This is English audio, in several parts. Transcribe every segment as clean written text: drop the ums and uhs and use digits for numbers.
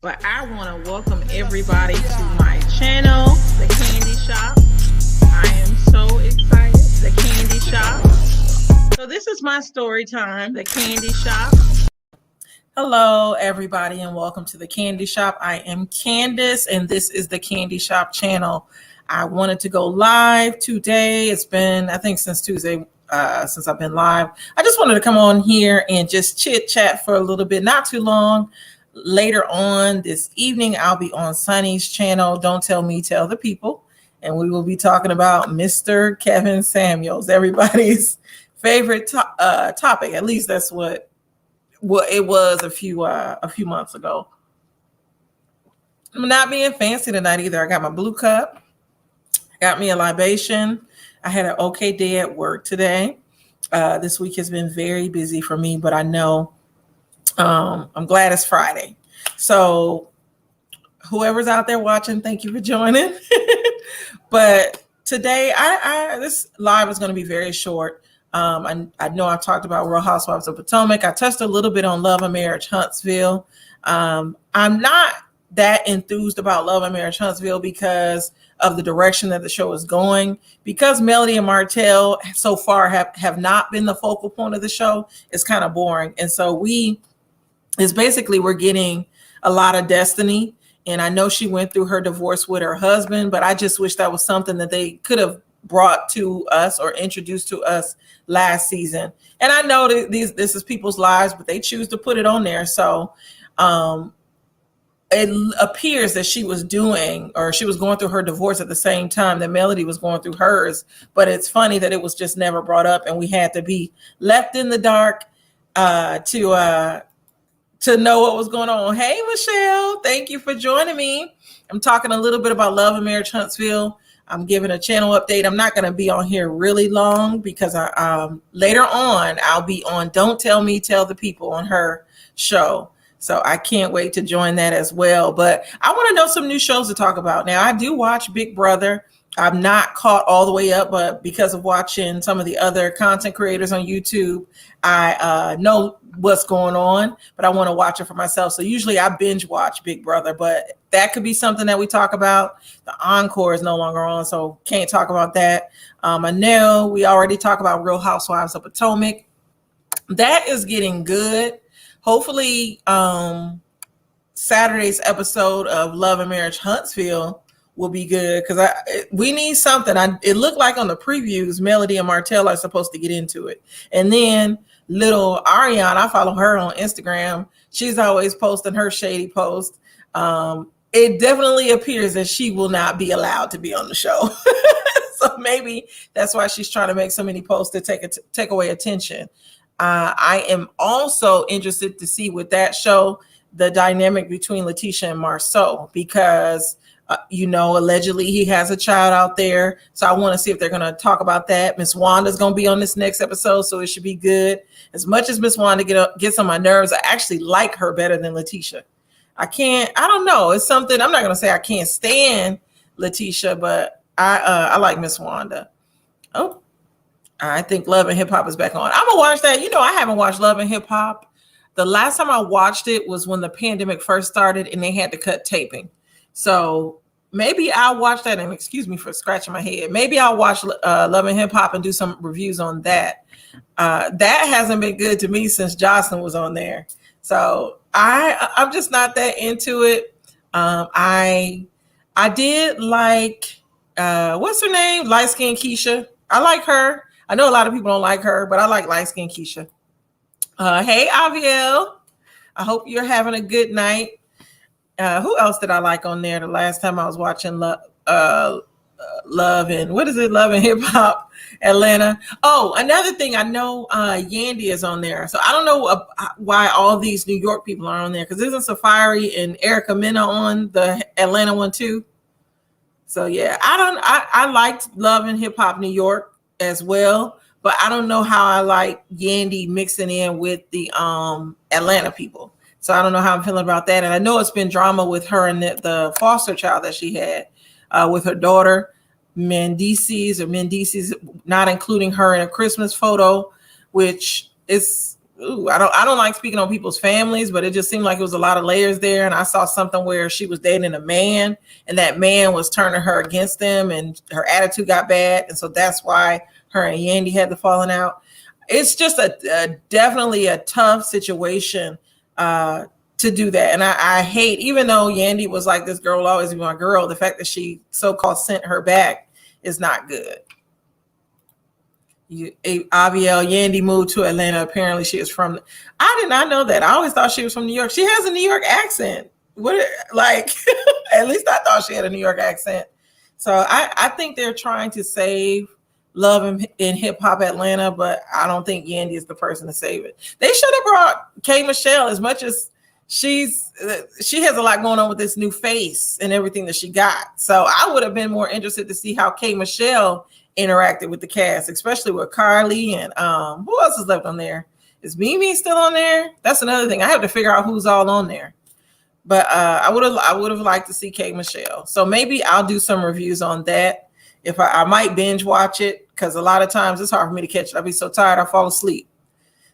But I want to welcome everybody to my channel, The Candy Shop. I am so excited. The Candy Shop. So this is my story time, The Candy Shop. Hello, everybody, and welcome to The Candy Shop. I am Candace, and this is The Candy Shop channel. I wanted to go live today. It's been, I think, since Tuesday, since I've been live. I just wanted to come on here and just chit chat for a little bit, not too long. Later on this evening, I'll be on Sunny's channel, Don't Tell Me, Tell the People. And we will be talking about Mr. Kevin Samuels, everybody's favorite topic. At least that's what it was a few months ago. I'm not being fancy tonight either. I got my blue cup. I got me a libation. I had an okay day at work today. This week has been very busy for me, but I know I'm glad it's Friday. So whoever's out there watching, thank you for joining. But today, this live is going to be very short. I know I've talked about Real Housewives of Potomac. I touched a little bit on Love and Marriage Huntsville. I'm not that enthused about Love and Marriage Huntsville because of the direction that the show is going. Because Melody and Martell so far have not been the focal point of the show, it's kind of boring. And so we're getting a lot of Destiny. And I know she went through her divorce with her husband, but I just wish that was something that they could have brought to us or introduced to us last season. And I know that this is people's lives, but they choose to put it on there. So it appears that she was going through her divorce at the same time that Melody was going through hers. But it's funny that it was just never brought up, and we had to be left in the dark to know what was going on. Hey, Michelle, thank you for joining me. I'm talking a little bit about Love and Marriage Huntsville. I'm giving a channel update. I'm not going to be on here really long because later on I'll be on Don't Tell Me, Tell the People on her show. So I can't wait to join that as well. But I want to know some new shows to talk about. Now, I do watch Big Brother. I'm not caught all the way up, but because of watching some of the other content creators on YouTube, I know what's going on, but I want to watch it for myself. So usually I binge watch Big Brother, but that could be something that we talk about. The Encore is no longer on, so can't talk about that. I know we already talked about Real Housewives of Potomac. That is getting good. Hopefully Saturday's episode of Love and Marriage Huntsville will be good because we need something. It looked like on the previews, Melody and Martell are supposed to get into it. And then little Ariane, I follow her on Instagram. She's always posting her shady post. It definitely appears that she will not be allowed to be on the show. So maybe that's why she's trying to make so many posts to take away attention. I am also interested to see with that show, the dynamic between Letitia and Marceau, because allegedly he has a child out there. So I want to see if they're going to talk about that. Miss Wanda's going to be on this next episode, so it should be good. As much as Miss Wanda gets on my nerves, I actually like her better than Letitia. I don't know. It's something, I'm not going to say I can't stand Letitia, but I like Miss Wanda. Oh, I think Love and Hip Hop is back on. I'm going to watch that. I haven't watched Love and Hip Hop. The last time I watched it was when the pandemic first started and they had to cut taping. So maybe I'll watch that, and excuse me for scratching my head. Maybe I'll watch Love and Hip Hop and do some reviews on that. That hasn't been good to me since Jocelyn was on there. So I'm just not that into it. I did like, what's her name? Light Skin Keisha. I like her. I know a lot of people don't like her, but I like Light Skin Keisha. Hey, Aviel. I hope you're having a good night. Who else did I like on there the last time I was watching Love and Hip Hop Atlanta? Oh, another thing, I know Yandy is on there. So I don't know why all these New York people are on there, because isn't Safari and Erica Mena on the Atlanta one too? So yeah, I liked Love and Hip Hop New York as well, but I don't know how I like Yandy mixing in with the Atlanta people. So I don't know how I'm feeling about that. And I know it's been drama with her and the foster child that she had with her daughter, Mendices, not including her in a Christmas photo, which is I don't like speaking on people's families, but it just seemed like it was a lot of layers there. And I saw something where she was dating a man, and that man was turning her against them, and her attitude got bad, and so that's why her and Yandy had the falling out. It's just definitely a tough situation to do that. And I hate, even though Yandy was like, this girl will always be my girl, the fact that she so-called sent her back is not good. Abiel Yandy moved to Atlanta. Apparently she is from, I did not know that. I always thought she was from New York. She has a New York accent. What, like, at least I thought she had a New York accent. So I think they're trying to save Love in Hip Hop Atlanta, but I don't think Yandy is the person to save it. They should have brought K Michelle, as much as she has a lot going on with this new face and everything that she got. So I would have been more interested to see how K Michelle interacted with the cast, especially with Carly and who else is left on there? Is Mimi still on there? That's another thing. I have to figure out who's all on there. But I would have liked to see K Michelle. So maybe I'll do some reviews on that. If I might binge watch it, because a lot of times it's hard for me to catch it. I'll be so tired I fall asleep.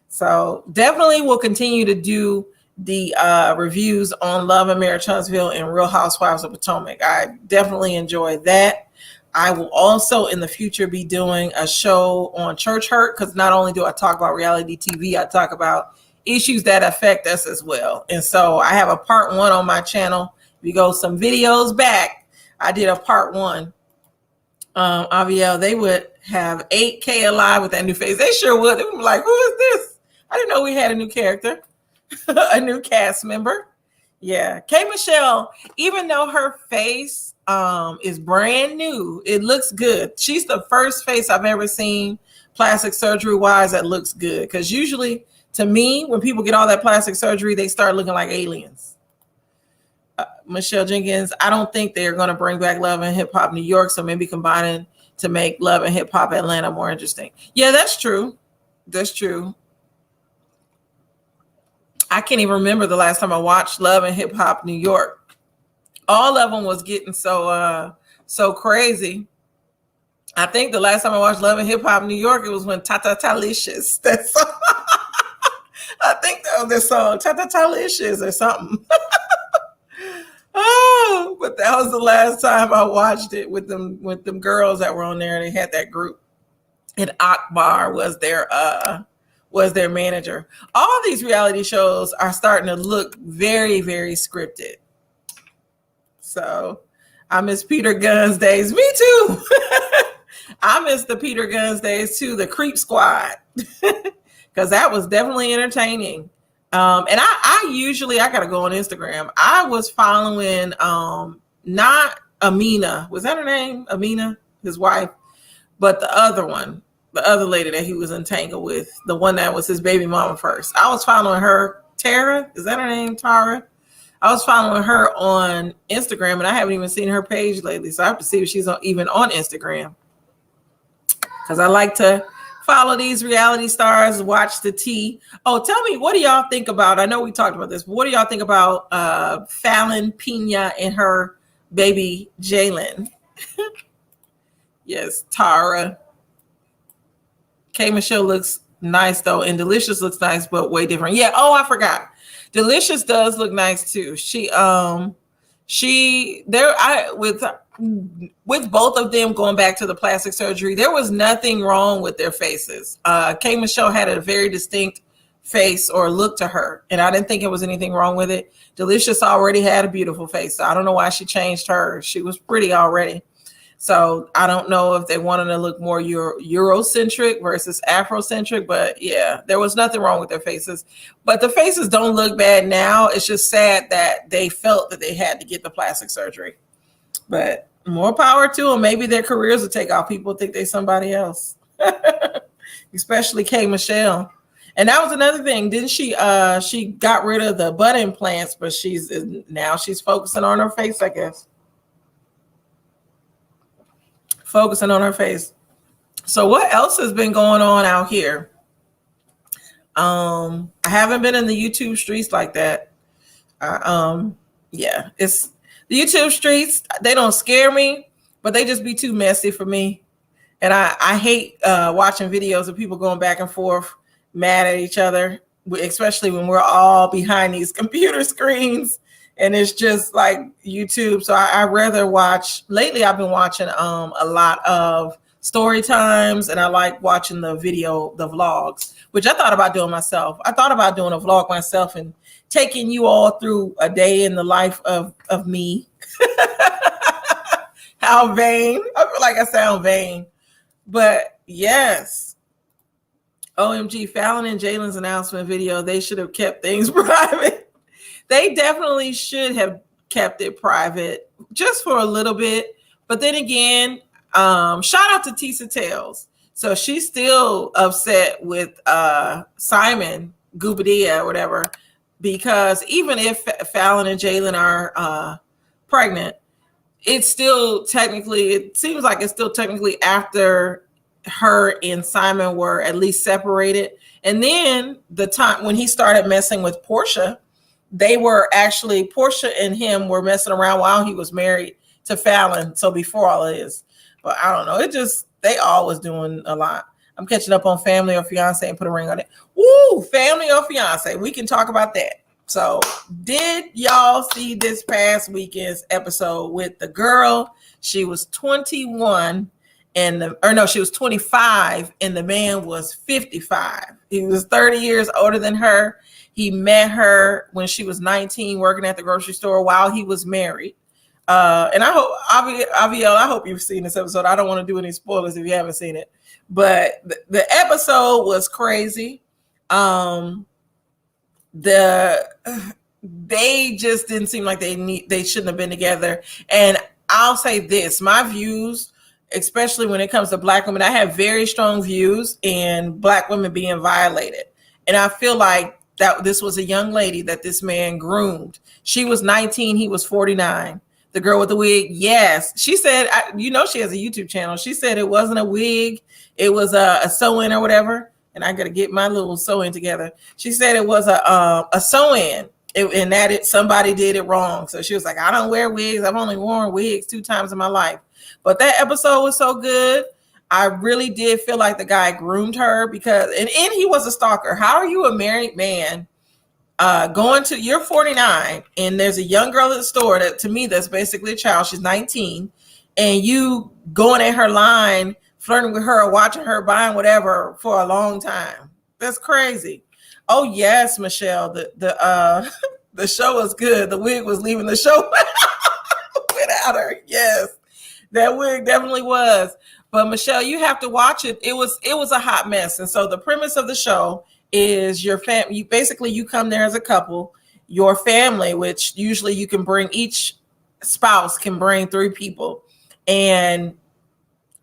So definitely we'll continue to do the reviews on Love and Marriage Huntsville and Real Housewives of Potomac. I definitely enjoy that. I will also in the future be doing a show on church hurt, because not only do I talk about reality TV, I talk about issues that affect us as well. And so I have a part 1 on my channel. If you go some videos back, I did a part 1. Aviel, they would have 8K alive with that new face. They sure would. They would be like, who is this? I didn't know we had a new character, a new cast member. Yeah. K Michelle, even though her face is brand new, it looks good. She's the first face I've ever seen plastic surgery wise that looks good. Because usually to me, when people get all that plastic surgery, they start looking like aliens. Michelle Jenkins, I don't think they're going to bring back Love and Hip Hop New York, so maybe combining to make Love and Hip Hop Atlanta more interesting. Yeah, that's true. That's true. I can't even remember the last time I watched Love and Hip Hop New York. All of them was getting so crazy. I think the last time I watched Love and Hip Hop New York, it was when Tata Talicious. That song. I think that was their song, Tata Talicious or something. Oh, but that was the last time I watched it with them girls that were on there. They had that group, and Akbar was their manager. All these reality shows are starting to look very, very scripted. So I miss Peter Gunn's days. Me too. I miss the Peter Gunn's days too, the Creep Squad, because that was definitely entertaining. And I gotta go on Instagram. I was following not Amina, was that her name? Amina, his wife, but the other one, the other lady that he was entangled with, the one that was his baby mama first. I was following her, Tara, is that her name, Tara? I was following her on Instagram, and I haven't even seen her page lately, so I have to see if she's even on Instagram, because I like to follow these reality stars, watch the tea. Oh, tell me, what do y'all think about, I know we talked about this, but what do y'all think about Fallon Pena and her baby Jalen? Yes, Tara. K Michelle looks nice though, and Delicious looks nice, but way different. Yeah, oh, I forgot. Delicious does look nice too. With both of them going back to the plastic surgery, there was nothing wrong with their faces. K Michelle had a very distinct face or look to her, and I didn't think it was anything wrong with it. Delicious already had a beautiful face, so I don't know why she changed hers. She was pretty already. So I don't know if they wanted to look more Eurocentric versus Afrocentric, but yeah, there was nothing wrong with their faces. But the faces don't look bad now. It's just sad that they felt that they had to get the plastic surgery. But more power to them. Maybe their careers will take off. People think they're somebody else, especially K Michelle. And that was another thing. Didn't she got rid of the butt implants, but she's focusing on her face, I guess. Focusing on her face. So what else has been going on out here? I haven't been in the YouTube streets like that. Yeah, it's the YouTube streets. They don't scare me, but they just be too messy for me. And I hate watching videos of people going back and forth, mad at each other. especially when we're all behind these computer screens and it's just like YouTube. So I rather watch. Lately, I've been watching a lot of story times, and I like watching the vlogs, which I thought about doing myself. I thought about doing a vlog myself and taking you all through a day in the life of me. How vain. I feel like I sound vain. But yes. OMG, Fallon and Jalen's announcement video, they should have kept things private. They definitely should have kept it private just for a little bit. But then again, shout out to Tisa Tales. So she's still upset with Simon Gubadia or whatever, because even if Fallon and Jalen are pregnant, it's still technically, it seems like it's still technically after her and Simon were at least separated. And then the time when he started messing with Portia, they were actually, Portia and him were messing around while he was married to Fallon. So before all of this, but I don't know. It just, they all was doing a lot. I'm catching up on Family or Fiance and put a ring on it. Woo, Family or Fiance. We can talk about that. So did y'all see this past weekend's episode with the girl? She was 21 she was 25 and the man was 55. He was 30 years older than her. He met her when she was 19 working at the grocery store while he was married. And I hope, Aviel, I hope you've seen this episode. I don't want to do any spoilers if you haven't seen it. But the episode was crazy. They just didn't seem like they shouldn't have been together. And I'll say this, my views, especially when it comes to Black women, I have very strong views in Black women being violated. And I feel like that this was a young lady that this man groomed. She was 19, he was 49. The girl with the wig, yes. She said, she has a YouTube channel. She said it wasn't a wig. It was a sew-in or whatever. And I got to get my little sew-in together. She said it was a sew-in, and that somebody did it wrong. So she was like, I don't wear wigs. I've only worn wigs 2 times in my life. But that episode was so good. I really did feel like the guy groomed her because, and he was a stalker. How are you a married man you're 49 and there's a young girl at the store that, to me, that's basically a child. She's 19 and you going at her line, flirting with her, watching her, buying whatever for a long time. That's crazy. Oh yes, Michelle, the the show was good. The wig was leaving the show without her. Yes, that wig definitely was. But Michelle, you have to watch it. It was a hot mess. And so the premise of the show is your family. You come there as a couple, your family, which usually you can bring, each spouse can bring 3 people. And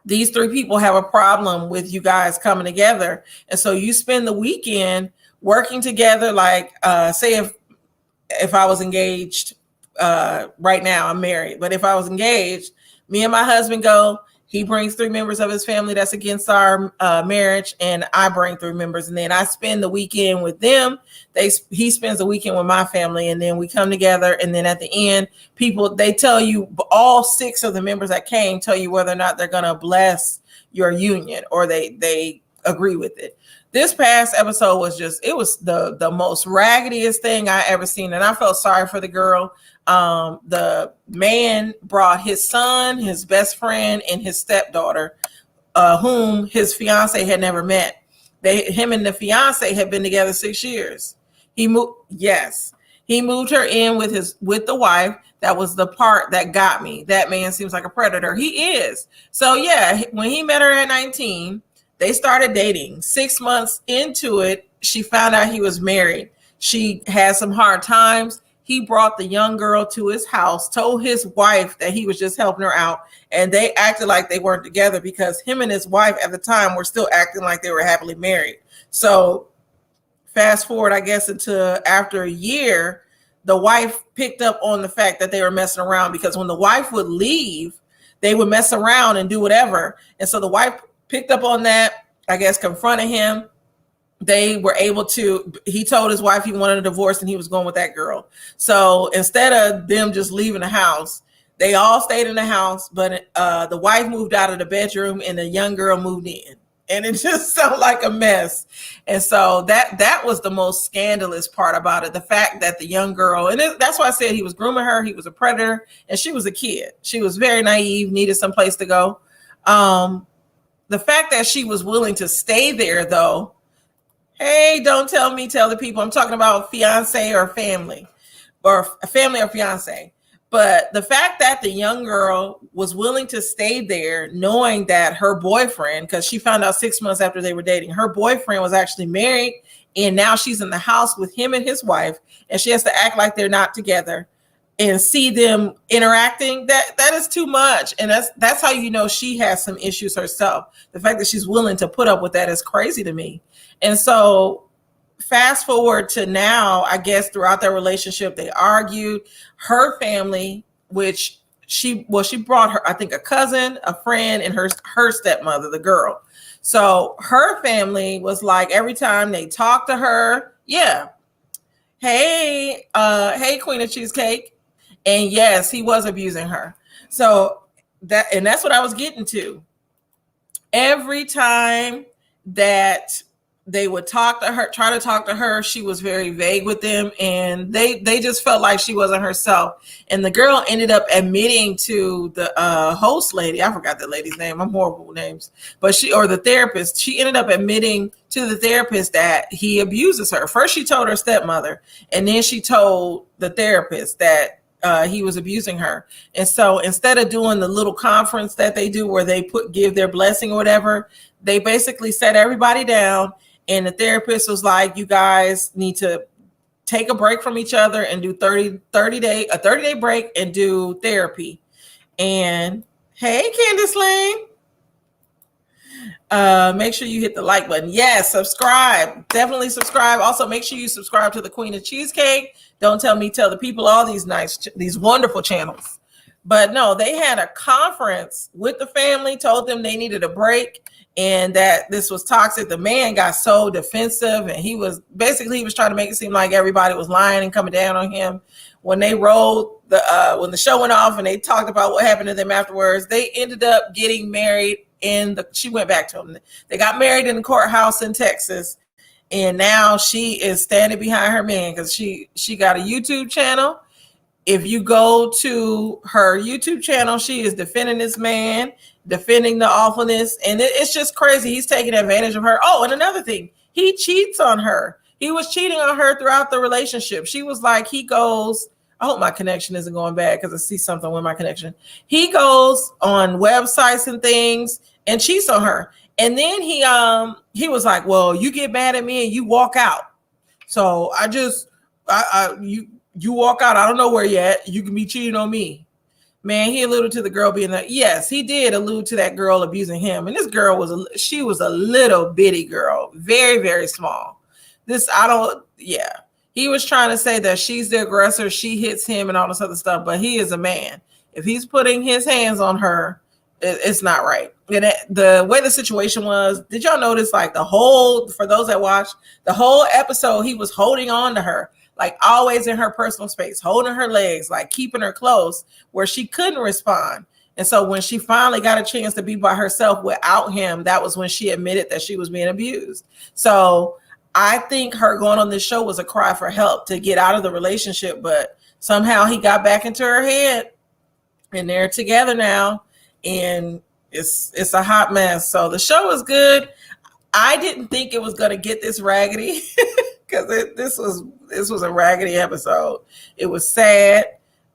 these 3 people have a problem with you guys coming together. And so you spend the weekend working together. Like, say if I was engaged, right now I'm married, but if I was engaged, me and my husband go, he brings 3 members of his family that's against our marriage, and I bring 3 members, and then I spend the weekend with them. He spends the weekend with my family, and then we come together. And then at the end, they tell you, all 6 of the members that came tell you whether or not they're going to bless your union or they agree with it. This past episode was it was the most raggediest thing I ever seen, and I felt sorry for the girl. The man brought his son, his best friend, and his stepdaughter, whom his fiance had never met. Him and the fiance had been together 6 years. He moved her in with the wife. That was the part that got me. That man seems like a predator. He is. So yeah, when he met her at 19, they started dating. 6 months into it, she found out he was married. She had some hard times. He brought the young girl to his house, told his wife that he was just helping her out, and they acted like they weren't together because him and his wife at the time were still acting like they were happily married. So fast forward, I guess, into after a year, the wife picked up on the fact that they were messing around, because when the wife would leave, they would mess around and do whatever. And so the wife picked up on that, I guess, confronted him. They were able to, he told his wife he wanted a divorce and he was going with that girl. So instead of them just leaving the house, they all stayed in the house, but the wife moved out of the bedroom and the young girl moved in. and it just sounded like a mess. And so that was the most scandalous part about it. The fact that the young girl, and that's why I said he was grooming her. He was a predator, and she was a kid. She was very naive, needed some place to go. The fact that she was willing to stay there, though. Hey, don't tell me, tell the people. I'm talking about fiance or family, or a family or fiance. But the fact that the young girl was willing to stay there, knowing that her boyfriend, because she found out 6 months after they were dating, her boyfriend was actually married, and now she's in the house with him and his wife, and she has to act like they're not together and see them interacting. That is too much. And that's how you know she has some issues herself. The fact that she's willing to put up with that is crazy to me. And so fast forward to now, I guess throughout their relationship, they argued. Her family, which she brought her, I think, a cousin, a friend, and her stepmother, the girl. So her family was like, every time they talked to her, yeah, hey, Queen of Cheesecake. And yes, he was abusing her. So that's what I was getting to. Every time that they would talk to her, try to talk to her, she was very vague with them, and they just felt like she wasn't herself. And the girl ended up admitting to the host lady, I forgot the lady's name, I'm horrible with names, but the therapist, she ended up admitting to the therapist that he abuses her. First she told her stepmother, and then she told the therapist that he was abusing her. And so instead of doing the little conference that they do where they give their blessing or whatever, they basically set everybody down. And the therapist was like, you guys need to take a break from each other and do a 30-day break and do therapy. And hey, Candace Lane, make sure you hit the like button. Yes, subscribe. Definitely subscribe. Also, make sure you subscribe to the Queen of Cheesecake. Don't tell me, tell the people, all these wonderful channels. But no, they had a conference with the family, told them they needed a break and that this was toxic. The man got so defensive, and he was trying to make it seem like everybody was lying and coming down on him. When they rolled when the show went off and they talked about what happened to them afterwards, they ended up getting married she went back to him. They got married in the courthouse in Texas, and now she is standing behind her man because she got a YouTube channel. If you go to her YouTube channel, she is defending this man, defending the awfulness. And it's just crazy. He's taking advantage of her. Oh, and another thing, he cheats on her. He was cheating on her throughout the relationship. She was like, I hope my connection isn't going bad because I see something with my connection. He goes on websites and things and cheats on her. And then he was like, well, you get mad at me and you walk out. So you walk out. I don't know where yet. You can be cheating on me. Man, he alluded to the girl being like, yes, he did allude to that girl abusing him. And this girl was a little bitty girl, very, very small. He was trying to say that she's the aggressor. She hits him and all this other stuff, but he is a man. If he's putting his hands on her, it's not right. And the way the situation was, did y'all notice like for those that watched the whole episode, he was holding on to her, like always in her personal space, holding her legs, like keeping her close where she couldn't respond. And so when she finally got a chance to be by herself without him, that was when she admitted that she was being abused. So I think her going on this show was a cry for help to get out of the relationship, but somehow he got back into her head and they're together now. And it's a hot mess. So the show is good. I didn't think it was going to get this raggedy because this was a raggedy episode. It was sad,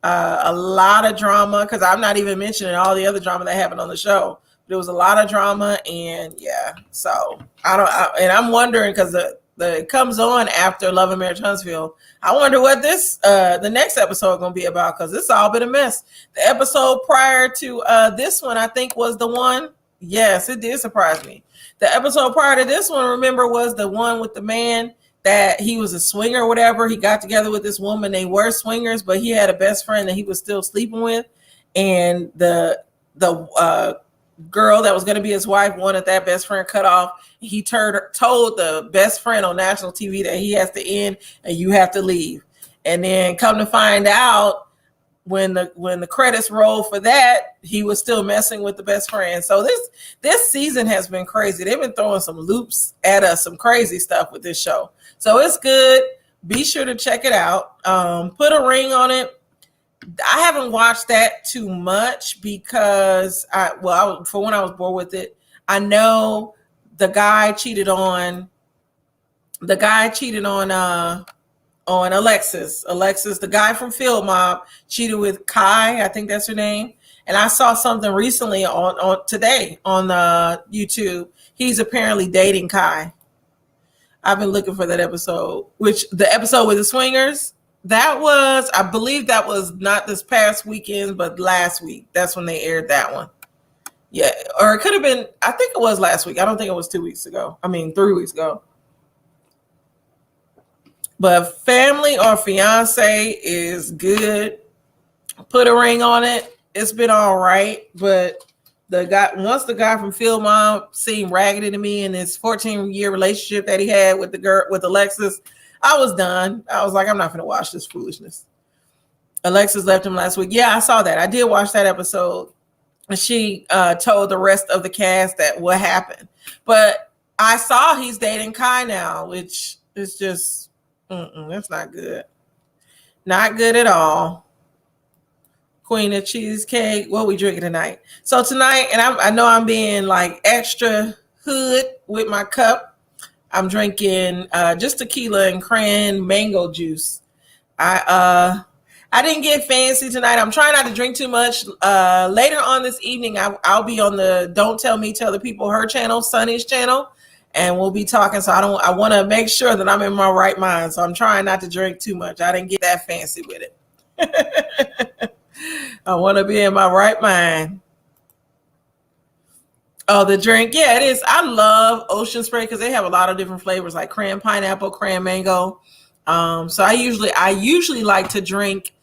a lot of drama, because I'm not even mentioning all the other drama that happened on the show. There was a lot of drama, and yeah. So I'm wondering because it comes on after Love and Marriage Huntsville. I wonder what the next episode is going to be about, because it's all been a mess. The episode prior to this one, I think, was the one. Yes, it did surprise me. The episode prior to this one, remember, was the one with the man that he was a swinger or whatever. He got together with this woman. They were swingers, but he had a best friend that he was still sleeping with. And the girl that was going to be his wife wanted that best friend cut off. He told the best friend on national TV that he has to end and you have to leave. And then come to find out, when the credits roll for that, he was still messing with the best friend. So this season has been crazy. They've been throwing some loops at us, some crazy stuff with this show. So it's good. Be sure to check it out. Put a ring on it. I haven't watched that too much because for when I was bored with it, I know the guy cheated on Alexis. Alexis, the guy from Field Mob, cheated with Kai. I think that's her name. And I saw something recently on today on YouTube. He's apparently dating Kai. I've been looking for that episode, which the episode with the swingers, I believe that was not this past weekend, but last week. That's when they aired that one. Yeah, or it could have been, I think it was last week. I don't think it was 3 weeks ago. 3 weeks ago. But Family or Fiance is good. Put a ring on it. It's been all right, but once the guy from Field Mob seemed raggedy to me in his 14-year relationship that he had with the girl with Alexis, I was done. I was like, I'm not going to watch this foolishness. Alexis left him last week. Yeah, I saw that. I did watch that episode. And she told the rest of the cast that what happened. But I saw he's dating Kai now, which is just, that's not good. Not good at all. Queen of Cheesecake. What we drinking tonight? So tonight, and I know I'm being like extra hood with my cup. I'm drinking just tequila and cran mango juice. I didn't get fancy tonight. I'm trying not to drink too much. Later on this evening, I'll be on the Don't Tell Me, Tell the People her channel, Sunny's channel, and we'll be talking. So I want to make sure that I'm in my right mind. So I'm trying not to drink too much. I didn't get that fancy with it. I want to be in my right mind. Oh, the drink. Yeah, it is. I love Ocean Spray because they have a lot of different flavors like cran pineapple, cran mango. So I usually like to drink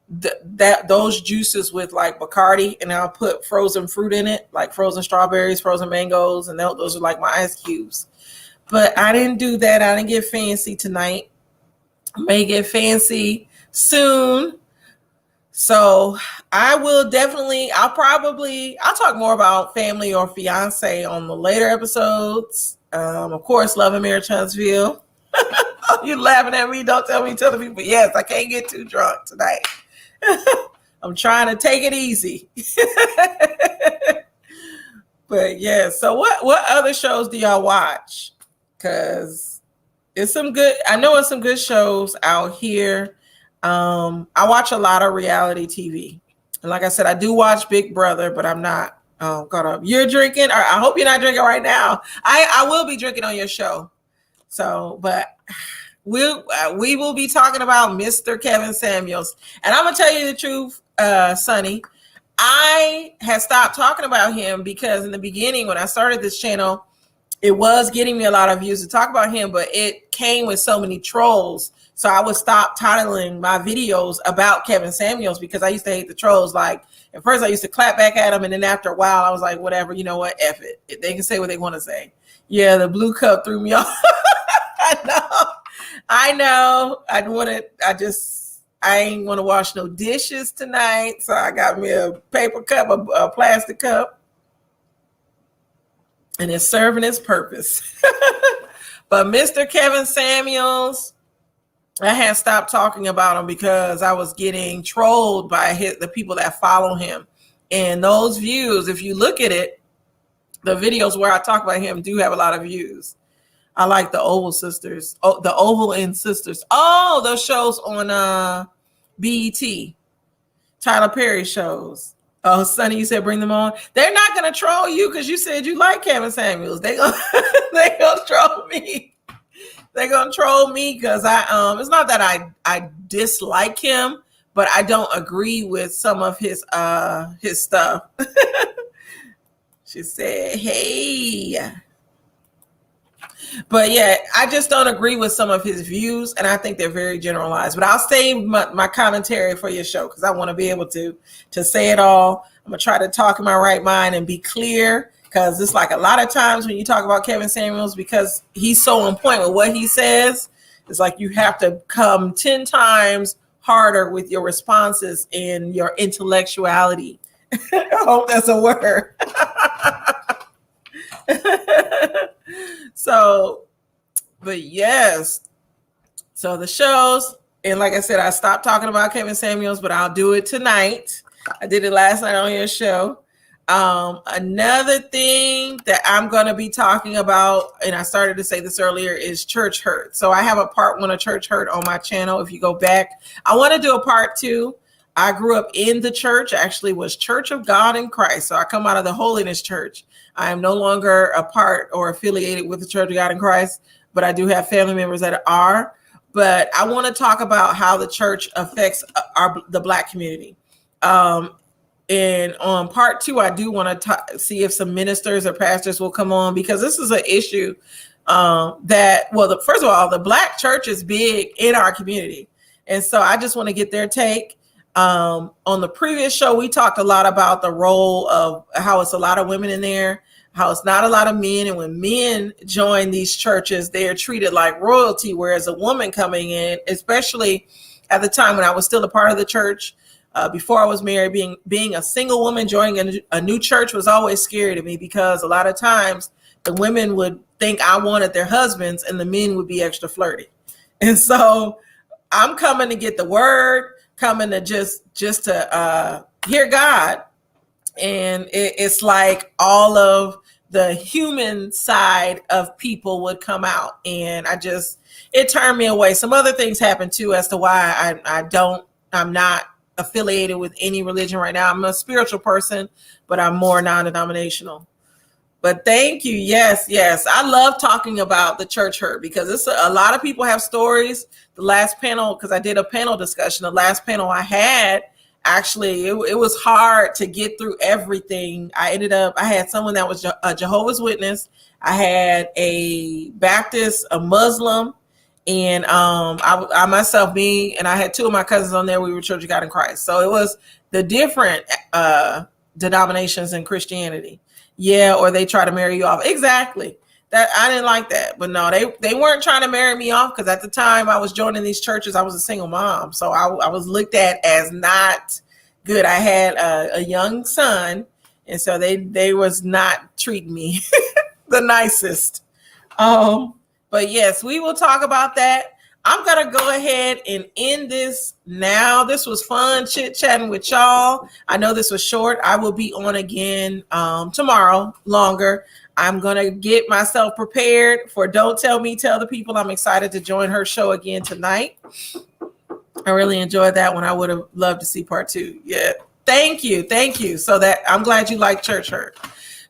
those juices with like Bacardi, and I'll put frozen fruit in it, like frozen strawberries, frozen mangoes, and those are like my ice cubes. But I didn't do that. I didn't get fancy tonight. I may get fancy soon. So I'll talk more about Family or Fiance on the later episodes. Of course, Love and Marriage Huntsville. You laughing at me? Don't tell me, tell the people. Yes, I can't get too drunk tonight. I'm trying to take it easy. But yeah, so what other shows do y'all watch? Because it's some good, I know it's some good shows out here. I watch a lot of reality TV. And like I said, I do watch Big Brother, but I'm not caught up. You're drinking, or I hope you're not drinking right now. I will be drinking on your show. So, but we will be talking about Mr. Kevin Samuels. And I'm going to tell you the truth, Sonny. I had stopped talking about him because in the beginning, when I started this channel, it was getting me a lot of views to talk about him, but it came with so many trolls. So I would stop titling my videos about Kevin Samuels because I used to hate the trolls. Like at first I used to clap back at them. And then after a while, I was like, whatever, you know what? F it. They can say what they want to say. Yeah, the blue cup threw me off. I know. I ain't want to wash no dishes tonight. So I got me a paper cup, a plastic cup. And it's serving its purpose. But Mr. Kevin Samuels, I had stopped talking about him because I was getting trolled by the people that follow him. And those views, if you look at it, the videos where I talk about him do have a lot of views. I like the Oval Sisters. Oh, the Oval and Sisters. Oh, those shows on BET. Tyler Perry shows. Oh, Sonny, you said bring them on. They're not gonna troll you because you said you like Kevin Samuels. They gonna troll me. They're gonna troll me because it's not that I dislike him, but I don't agree with some of his stuff. She said, hey. But yeah, I just don't agree with some of his views, and I think they're very generalized. But I'll save my commentary for your show because I want to be able to say it all. I'm gonna try to talk in my right mind and be clear, because it's like a lot of times when you talk about Kevin Samuels, because he's so on point with what he says, it's like you have to come 10 times harder with your responses and your intellectuality. I hope that's a word. So, but yes. So the shows, and like I said, I stopped talking about Kevin Samuels, but I'll do it tonight. I did it last night on your show. Another thing that I'm going to be talking about, and I started to say this earlier, is church hurt. So I have a part 1 of church hurt on my channel. If you go back, I want to do a part 2. I grew up in the church, actually was Church of God in Christ. So I come out of the Holiness Church. I am no longer a part or affiliated with the Church of God in Christ, but I do have family members that are. But I want to talk about how the church affects the Black community. And on part 2, I do want to see if some ministers or pastors will come on, because this is an issue first of all, the Black church is big in our community. And so I just want to get their take. On the previous show, we talked a lot about the role of how it's a lot of women in there, how it's not a lot of men. And when men join these churches, they are treated like royalty, whereas a woman coming in, especially at the time when I was still a part of the church, before I was married, being a single woman joining a new church was always scary to me, because a lot of times the women would think I wanted their husbands and the men would be extra flirty. And so I'm coming to get the word, coming to just to hear God. And it's like all of the human side of people would come out, and it turned me away. Some other things happened too as to why I'm not affiliated with any religion right now. I'm a spiritual person, but I'm more non-denominational. But thank you. Yes. I love talking about the church hurt, because it's a lot of people have stories. The last panel, because I did a panel discussion, the last panel I had, actually, it was hard to get through everything. I had someone that was a Jehovah's Witness. I had a Baptist, a Muslim, and I myself, and I had 2 of my cousins on there. We were Church of God in Christ. So it was the different denominations in Christianity. Yeah, or they try to marry you off. Exactly. That I didn't like that. But no, they weren't trying to marry me off, because at the time I was joining these churches, I was a single mom. So I was looked at as not good. I had a young son, and so they was not treating me the nicest. But yes, we will talk about that. I'm going to go ahead and end this now. This was fun chit-chatting with y'all. I know this was short. I will be on again tomorrow, longer. I'm going to get myself prepared for Don't Tell Me, Tell the People. I'm excited to join her show again tonight. I really enjoyed that one. I would have loved to see part 2. Yeah. Thank you. So that I'm glad you like church hurt.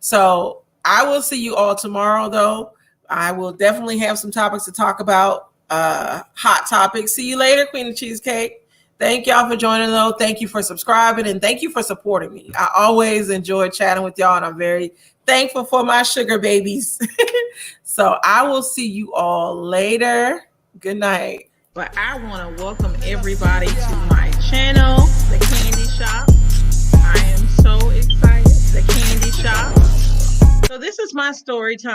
So I will see you all tomorrow, though. I will definitely have some topics to talk about, hot topics. See you later, Queen of Cheesecake. Thank y'all for joining, though. Thank you for subscribing, and thank you for supporting me. I always enjoy chatting with y'all, and I'm very thankful for my sugar babies. So I will see you all later. Good night. But I want to welcome everybody to my channel, The Candy Shop. I am so excited. The Candy Shop. So this is my story time.